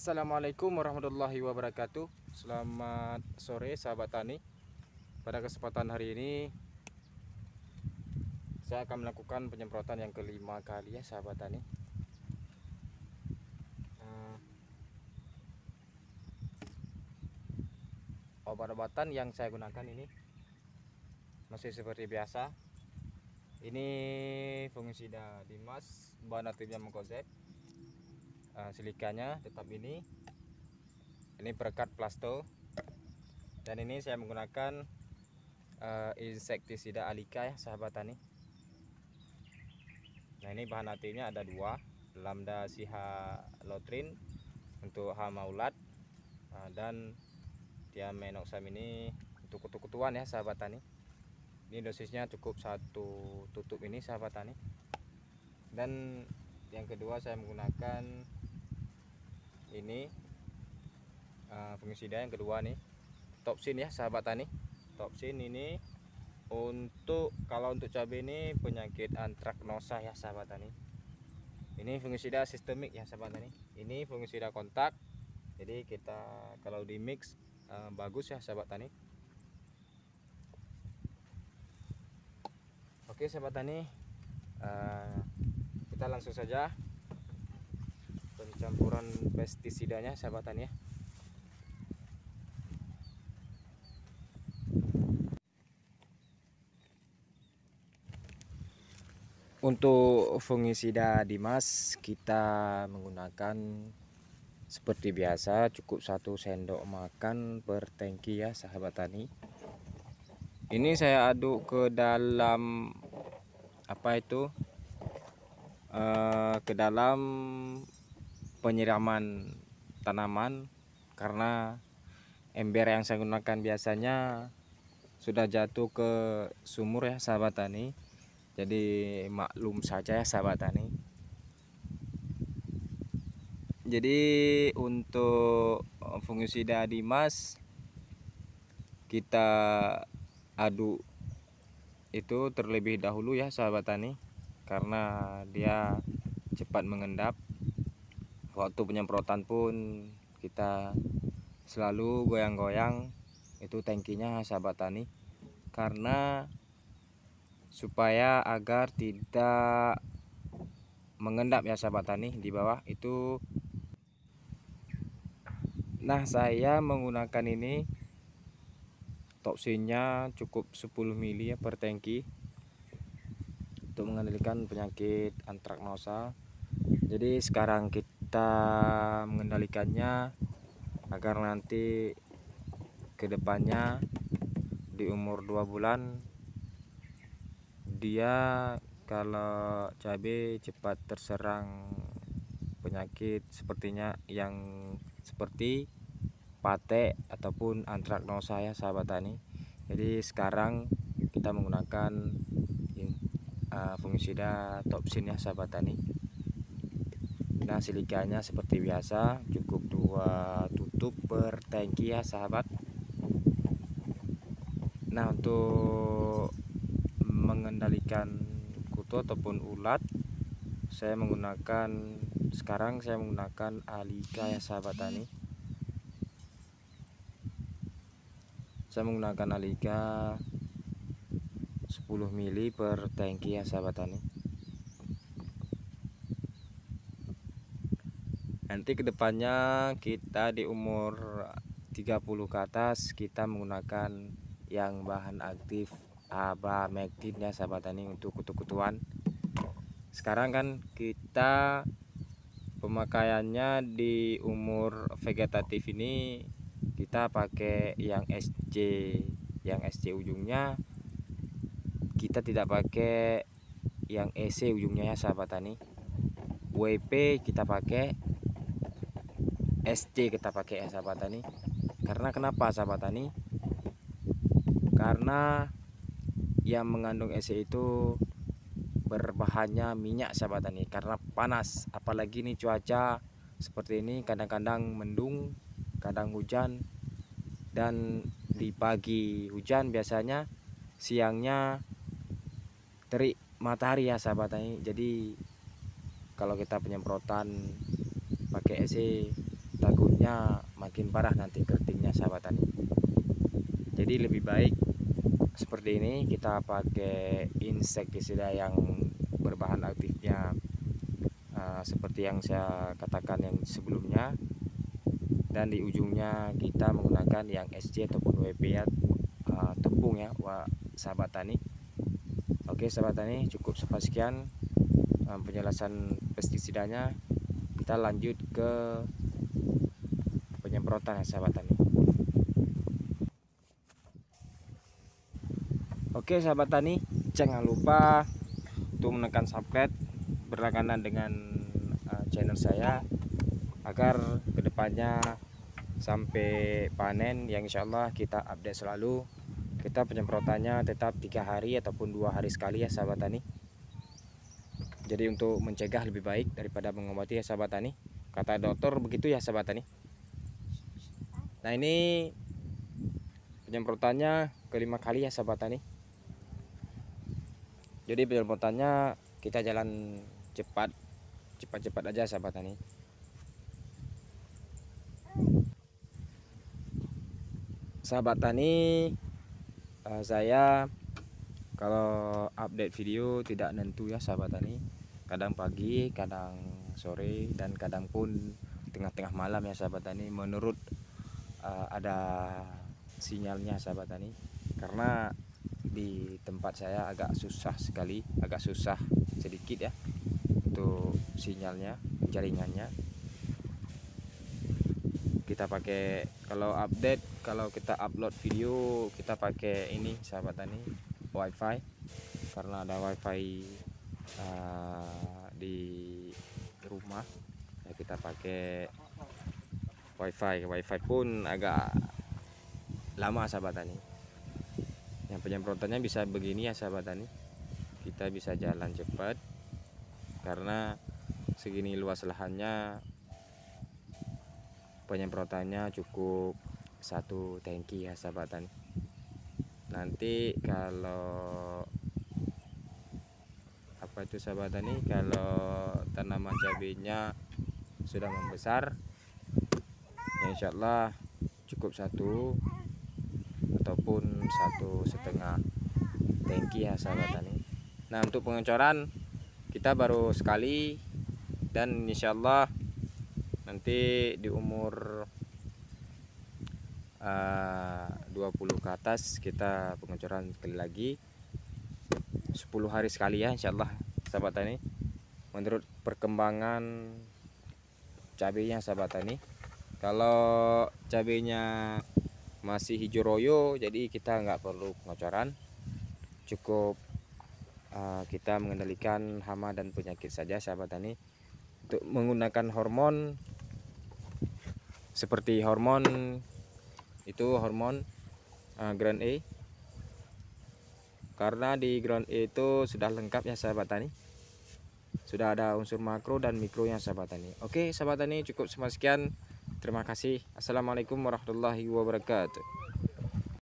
Assalamualaikum warahmatullahi wabarakatuh. Selamat sore sahabat tani. Pada kesempatan hari ini saya akan melakukan penyemprotan yang kelima kali ya sahabat tani. Obat-obatan yang saya gunakan ini masih seperti biasa. Ini fungisida Dimas, bahan aktifnya Mancozeb. Silikanya tetap ini perekat plasto, dan ini saya menggunakan insektisida Alika ya sahabat tani. Nah, ini bahan aktifnya ada dua, lambda sihalotrin untuk hama ulat, dan diamenoxam ini untuk kutu-kutuan ya sahabat tani. Ini dosisnya cukup satu tutup ini sahabat tani. Dan yang kedua saya menggunakan ini fungisida yang kedua nih, Topsin ya sahabat tani. Topsin ini kalau untuk cabai ini penyakit antraknosa ya sahabat tani. Ini fungisida sistemik ya sahabat tani. Ini fungisida kontak. Jadi kita kalau di mix bagus ya sahabat tani. Oke sahabat tani, kita langsung saja pencampuran pestisidanya sahabat tani ya. Untuk fungisida Dimas kita menggunakan seperti biasa, cukup 1 sendok makan per tangki ya sahabat tani. Ini saya aduk ke dalam ke dalam penyiraman tanaman, karena ember yang saya gunakan biasanya sudah jatuh ke sumur ya sahabat tani. Jadi maklum saja ya sahabat tani. Jadi untuk fungisida Dimas kita aduk itu terlebih dahulu ya sahabat tani, karena dia cepat mengendap. Waktu penyemprotan pun kita selalu goyang-goyang itu tangkinya sahabat tani, karena supaya agar tidak mengendap ya sahabat tani di bawah itu. Nah, saya menggunakan ini toksinnya cukup 10 mili ya per tangki untuk mengendalikan penyakit antraknosa. Jadi sekarang kita mengendalikannya agar nanti kedepannya di umur 2 bulan dia kalau cabai cepat terserang penyakit sepertinya yang seperti pate ataupun antraknosa ya sahabat tani. Jadi sekarang kita menggunakan fungisida Topsin ya sahabat tani. Nah, silikanya seperti biasa cukup 2 tutup per tangki ya sahabat. Nah, untuk mengendalikan kutu ataupun ulat sekarang saya menggunakan Alika ya sahabat tani. Saya menggunakan Alika 10 mili per tangki ya sahabat tani. Nanti kedepannya kita di umur 30 ke atas kita menggunakan yang bahan aktif abamectin ya sahabat tani untuk kutu-kutuan. Sekarang kan kita pemakaiannya di umur vegetatif ini kita pakai yang SC ujungnya, kita tidak pakai yang EC ujungnya ya sahabat tani. WP kita pakai, SC kita pakai ya sahabat tani. Karena kenapa sahabat tani? Karena yang mengandung EC itu berbahannya minyak sahabat tani, karena panas, apalagi ini cuaca seperti ini, kadang-kadang mendung, kadang hujan, dan di pagi hujan biasanya, siangnya terik matahari ya sahabat tani. Jadi kalau kita penyemprotan pakai EC takutnya makin parah nanti keritingnya sahabat tani. Jadi lebih baik seperti ini, kita pakai insektisida yang berbahan aktifnya seperti yang saya katakan yang sebelumnya, dan di ujungnya kita menggunakan yang SC ataupun WP ya, tepung ya sahabat tani. Oke sahabat tani, cukup sampai sekian penjelasan pestisidanya. Kita lanjut ke penyemprotan ya sahabat tani. Oke sahabat tani, jangan lupa untuk menekan subscribe berlangganan dengan channel saya, agar kedepannya sampai panen yang insya Allah kita update selalu. Kita penyemprotannya tetap 3 hari ataupun 2 hari sekali ya sahabat tani. Jadi untuk mencegah lebih baik daripada mengobati ya sahabat tani, kata dokter begitu ya sahabat tani. Nah ini penyemprotannya kelima kali ya sahabat tani. Jadi penyemprotannya kita jalan cepat aja sahabat tani. Sahabat tani, saya kalau update video tidak nentu ya sahabat tani. Kadang pagi, kadang sore, dan kadang pun tengah-tengah malam ya sahabat tani, menurut ada sinyalnya sahabat tani. Karena di tempat saya agak susah sekali, agak susah sedikit ya untuk sinyalnya, jaringannya. Kita pakai kalau update, kalau kita upload video, kita pakai ini sahabat tani, wifi, karena ada wifi di rumah ya, kita pakai wifi pun agak lama sahabat tani. Yang penyemprotannya bisa begini ya sahabat tani, kita bisa jalan cepat karena segini luas lahannya. Penyemprotannya cukup 1 tangki ya sahabat tani. Nanti kalau apa itu sahabat tani, kalau tanaman cabenya sudah membesar ya insya Allah cukup 1 ataupun 1,5 tangki ya sahabat tani. Nah untuk pengecoran kita baru sekali, dan insya Allah nanti di umur 20 ke atas kita pengecoran sekali lagi, 10 hari sekali ya insya Allah sahabat tani, menurut perkembangan cabenya sahabat tani. Kalau cabenya masih hijau royo, jadi kita nggak perlu pengecoran, cukup kita mengendalikan hama dan penyakit saja sahabat tani. Untuk menggunakan hormon seperti hormon Ground A, karena di Ground A itu sudah lengkap ya sahabat tani, sudah ada unsur makro dan mikronya sahabat tani. Oke sahabat tani, cukup sampai sekian, terima kasih. Assalamualaikum warahmatullahi wabarakatuh.